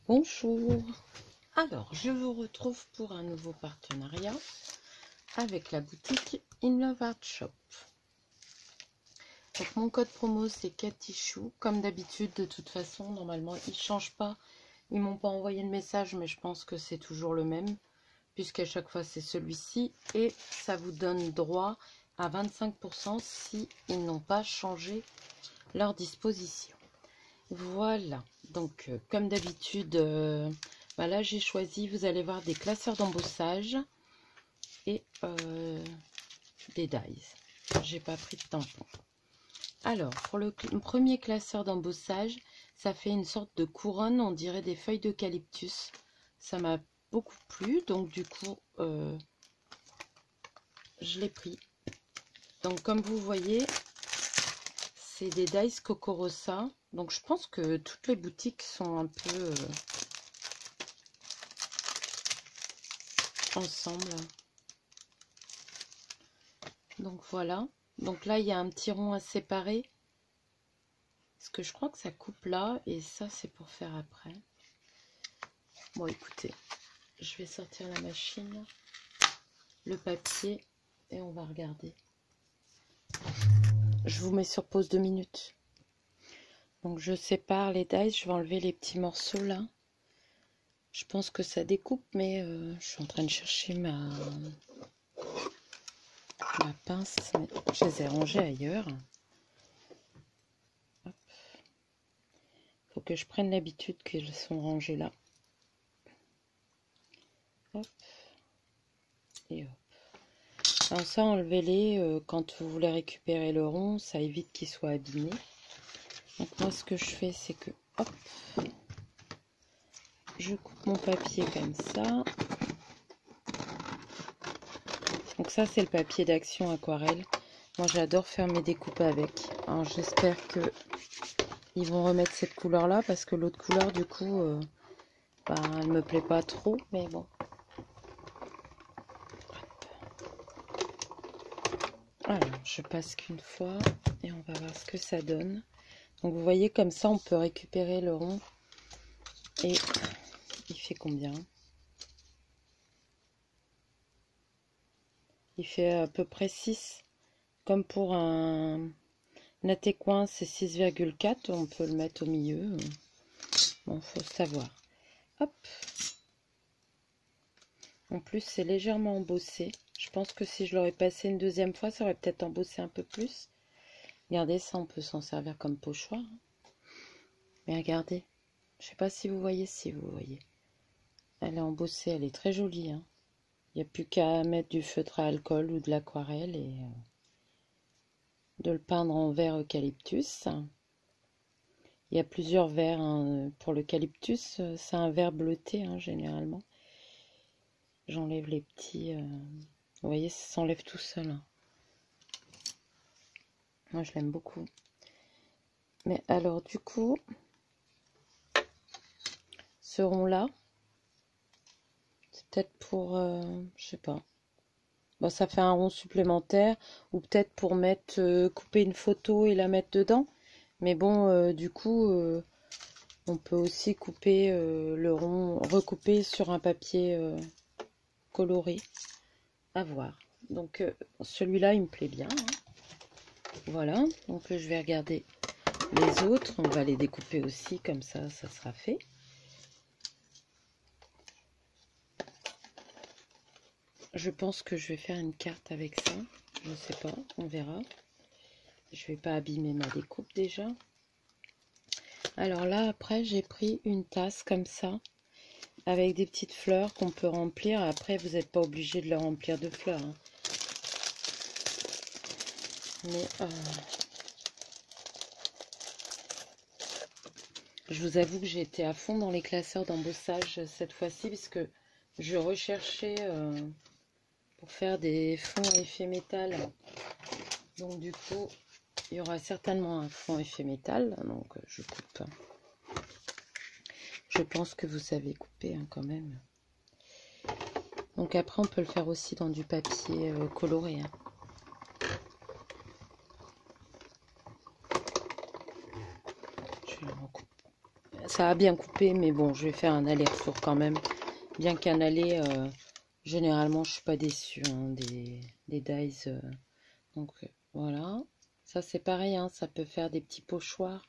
Bonjour, alors je vous retrouve pour un nouveau partenariat avec la boutique In Love Art Shop. Donc mon code promo c'est Katichou, comme d'habitude. De toute façon normalement il ne change pas, ils m'ont pas envoyé le message mais je pense que c'est toujours le même puisqu'à chaque fois c'est celui-ci et ça vous donne droit à 25% si ils n'ont pas changé leur disposition. Voilà, donc comme d'habitude, là j'ai choisi, vous allez voir, des classeurs d'embossage et des dies. J'ai pas pris de tampon. Alors, pour le premier classeur d'embossage, ça fait une sorte de couronne, on dirait des feuilles d'eucalyptus. Ça m'a beaucoup plu, donc du coup, je l'ai pris. Donc comme vous voyez, c'est des dies Coco Rosa. Donc je pense que toutes les boutiques sont un peu ensemble. Donc voilà. Donc là il y a un petit rond à séparer. Parce que je crois que ça coupe là. Et ça c'est pour faire après. Bon écoutez, je vais sortir la machine, le papier et on va regarder. Je vous mets sur pause 2 minutes. Donc je sépare les dies, je vais enlever les petits morceaux là. Je pense que ça découpe, mais je suis en train de chercher ma pince. Mais je les ai rangées ailleurs. Hop. Faut que je prenne l'habitude qu'elles sont rangées là. Hop. Et hop. Alors ça, enlevez-les quand vous voulez récupérer le rond, ça évite qu'il soit abîmé. Donc moi ce que je fais c'est que hop, je coupe mon papier comme ça. Donc ça c'est le papier d'action aquarelle. Moi j'adore faire mes découpes avec. Alors j'espère que ils vont remettre cette couleur là parce que l'autre couleur du coup elle me plaît pas trop, mais bon. Alors je passe qu'une fois et on va voir ce que ça donne. Donc vous voyez comme ça on peut récupérer le rond. Et il fait combien? Il fait à peu près 6. Comme pour un Natécoin, c'est 6,4. On peut le mettre au milieu. Bon, faut savoir. Hop. En plus, c'est légèrement embossé. Je pense que si je l'aurais passé une deuxième fois, ça aurait peut-être embossé un peu plus. Regardez, ça, on peut s'en servir comme pochoir. Mais regardez. Je sais pas si vous voyez, Elle est embossée, elle est très jolie. Hein. Il n'y a plus qu'à mettre du feutre à alcool ou de l'aquarelle et de le peindre en vert eucalyptus. Il y a plusieurs verts. Hein. Pour l'eucalyptus, c'est un vert bleuté hein, généralement. J'enlève les petits... Vous voyez, ça s'enlève tout seul. Hein. Moi, je l'aime beaucoup. Mais alors, du coup, ce rond-là, c'est peut-être pour... je sais pas. Bon, ça fait un rond supplémentaire. Ou peut-être pour mettre... couper une photo et la mettre dedans. Mais bon, du coup, on peut aussi couper le rond, recouper sur un papier coloré. À voir. Donc, celui-là, il me plaît bien. Hein. Voilà. Donc, je vais regarder les autres. On va les découper aussi. Comme ça, ça sera fait. Je pense que je vais faire une carte avec ça. Je ne sais pas. On verra. Je vais pas abîmer ma découpe déjà. Alors là, après, j'ai pris une tasse comme ça, avec des petites fleurs qu'on peut remplir. Après, vous n'êtes pas obligé de le remplir de fleurs. Hein. Mais je vous avoue que j'ai été à fond dans les classeurs d'embossage cette fois-ci, puisque je recherchais pour faire des fonds à effet métal. Donc du coup, il y aura certainement un fond effet métal. Donc je coupe. Je pense que vous savez couper hein, quand même. Donc après, on peut le faire aussi dans du papier coloré. Hein. ça a bien coupé, mais bon, je vais faire un aller-retour quand même. Bien qu'un aller, généralement, je suis pas déçue hein, des dies. Donc voilà. Ça c'est pareil, hein, ça peut faire des petits pochoirs.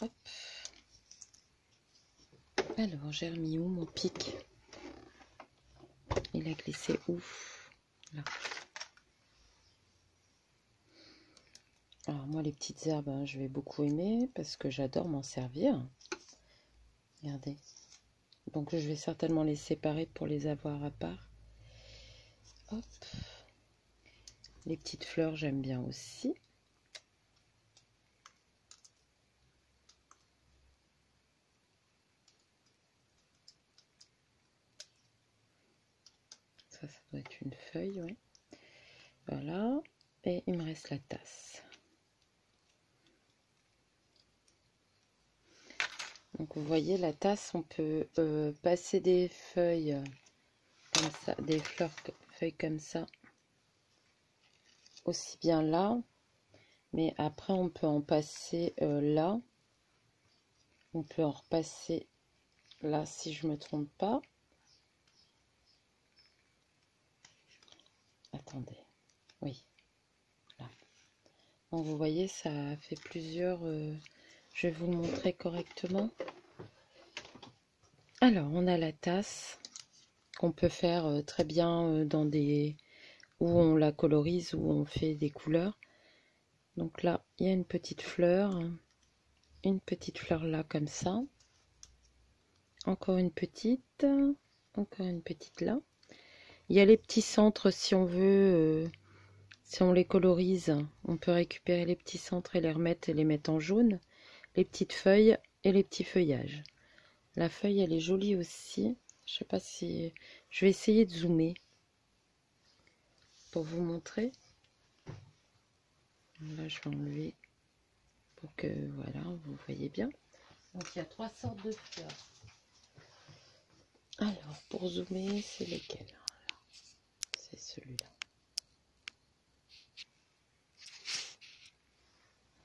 Hop. Alors, j'ai remis où mon pic? Il a glissé où? Là. Alors moi les petites herbes, hein, je vais beaucoup aimer parce que j'adore m'en servir. Regardez. Donc je vais certainement les séparer pour les avoir à part. Hop. Les petites fleurs, j'aime bien aussi. Ça doit être une feuille, oui. Voilà. Et il me reste la tasse. Donc vous voyez la tasse, on peut passer des feuilles comme ça, des feuilles comme ça, aussi bien là, mais après on peut en passer là, on peut en repasser là si je me trompe pas. Attendez, oui, là. Donc vous voyez ça fait plusieurs, je vais vous le montrer correctement. Alors on a la tasse qu'on peut faire très bien dans des où on la colorise, où on fait des couleurs. Donc là il y a une petite fleur là comme ça, encore une petite là. Il y a les petits centres si on veut, si on les colorise, on peut récupérer les petits centres et les remettre et les mettre en jaune, les petites feuilles et les petits feuillages. La feuille elle est jolie aussi. Je sais pas si je vais essayer de zoomer pour vous montrer. Là je vais enlever pour que voilà vous voyez bien. Donc il y a 3 sortes de fleurs. Alors pour zoomer c'est lesquels? C'est celui-là.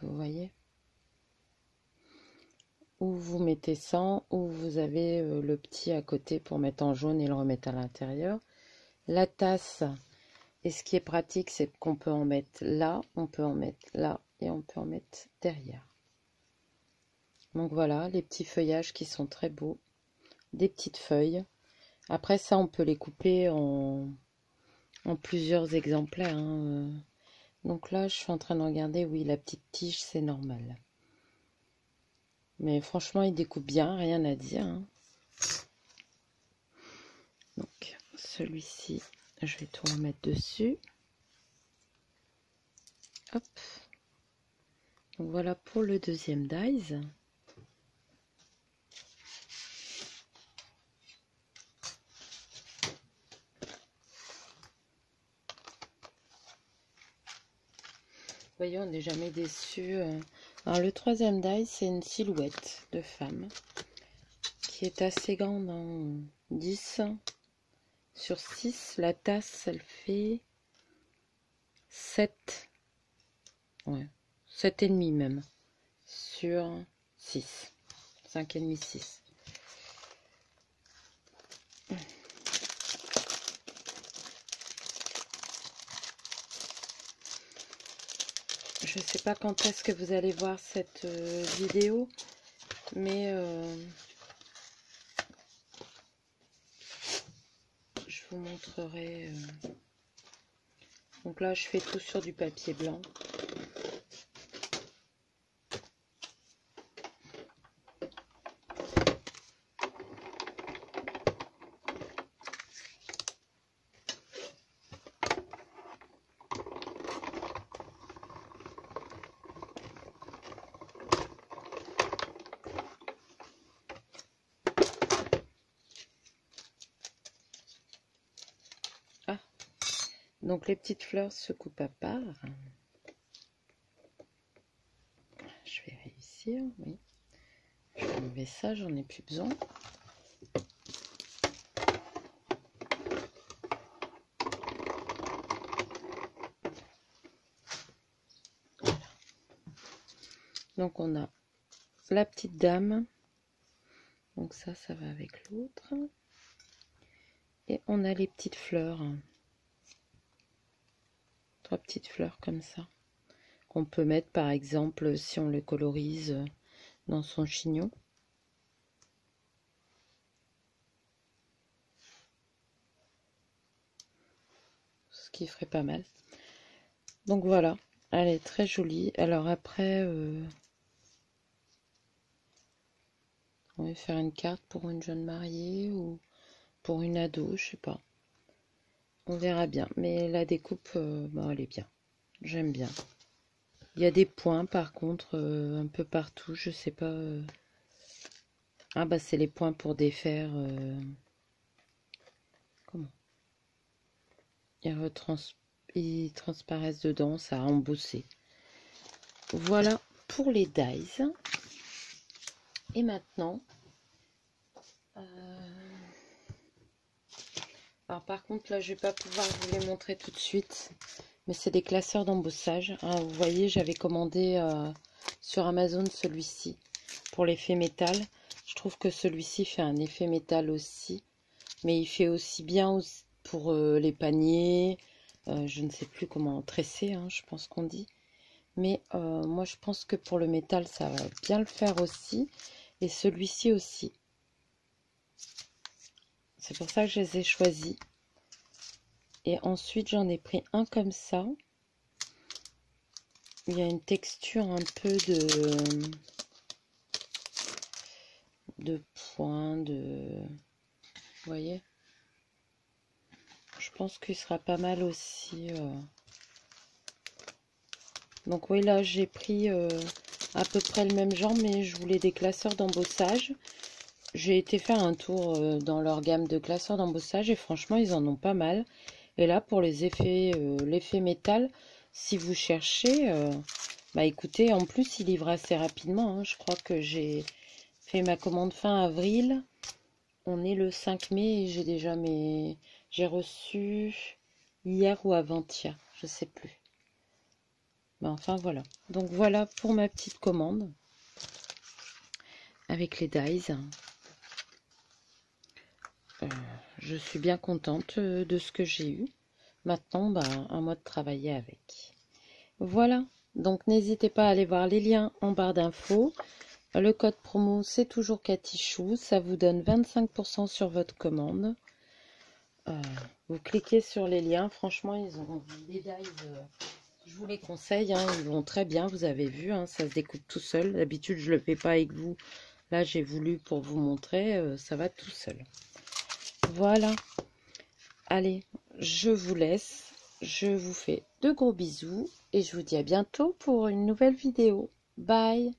Vous voyez, ou vous mettez 100 ou vous avez le petit à côté pour mettre en jaune et le remettre à l'intérieur. La tasse, et ce qui est pratique, c'est qu'on peut en mettre là, on peut en mettre là et on peut en mettre derrière. Donc voilà, les petits feuillages qui sont très beaux, des petites feuilles. Après ça, on peut les couper en plusieurs exemplaires. Hein. Donc là, je suis en train de regarder, oui, la petite tige, c'est normal. Mais franchement, il découpe bien, rien à dire. Hein. Donc, celui-ci, je vais tout remettre dessus. Hop. Donc, voilà pour le deuxième dies. Vous voyez, on n'est jamais déçu. Alors, le troisième die, c'est une silhouette de femme qui est assez grande, hein, 10 sur 6. La tasse, elle fait 7. Ouais, 7,5 même. Sur 6. 5,5, 6. Je ne sais pas quand est-ce que vous allez voir cette vidéo, mais je vous montrerai. Donc là, je fais tout sur du papier blanc. Donc les petites fleurs se coupent à part. Je vais réussir, oui. Je vais enlever ça, j'en ai plus besoin. Voilà. Donc on a la petite dame. Donc ça va avec l'autre. Et on a les petites fleurs. 3 petites fleurs comme ça. Qu'on peut mettre par exemple si on le colorise dans son chignon. Ce qui ferait pas mal. Donc voilà, elle est très jolie. Alors après, on va faire une carte pour une jeune mariée ou pour une ado, je sais pas. On verra bien. Mais la découpe, bon, elle est bien. J'aime bien. Il y a des points par contre un peu partout, je sais pas. Ah bah c'est les points pour défaire. Comment? Ils transparaissent dedans, ça a embossé. Voilà pour les dies. Et maintenant, alors par contre là je vais pas pouvoir vous les montrer tout de suite, mais c'est des classeurs d'embossage. Hein, vous voyez, j'avais commandé sur Amazon celui-ci pour l'effet métal. Je trouve que celui-ci fait un effet métal aussi, mais il fait aussi bien pour les paniers. Je ne sais plus comment tresser, hein, je pense qu'on dit. Mais moi je pense que pour le métal ça va bien le faire aussi. Et celui-ci aussi. C'est pour ça que je les ai choisis. Et ensuite j'en ai pris un comme ça. Il y a une texture un peu de point, vous voyez. Je pense qu'il sera pas mal aussi. Donc oui, là j'ai pris à peu près le même genre, mais je voulais des classeurs d'embossage. J'ai été faire un tour dans leur gamme de classeurs d'embossage et franchement ils en ont pas mal. Et là pour les effets, l'effet métal, si vous cherchez, bah écoutez, en plus ils livrent assez rapidement. Hein. Je crois que j'ai fait ma commande fin avril. On est le 5 mai et j'ai déjà j'ai reçu hier ou avant-hier, je sais plus. Mais enfin voilà. Donc voilà pour ma petite commande avec les dies. Je suis bien contente de ce que j'ai eu. Maintenant, bah, à moi de travailler avec. Voilà. Donc n'hésitez pas à aller voir les liens en barre d'infos. Le code promo, c'est toujours Katichou. Ça vous donne 25% sur votre commande. Vous cliquez sur les liens. Franchement, ils ont des dies. Je vous les conseille. Hein, ils vont très bien. Vous avez vu, hein, ça se découpe tout seul. D'habitude, je ne le fais pas avec vous. Là, j'ai voulu pour vous montrer. Ça va tout seul. Voilà. Allez, je vous laisse. Je vous fais de gros bisous. Et je vous dis à bientôt pour une nouvelle vidéo. Bye!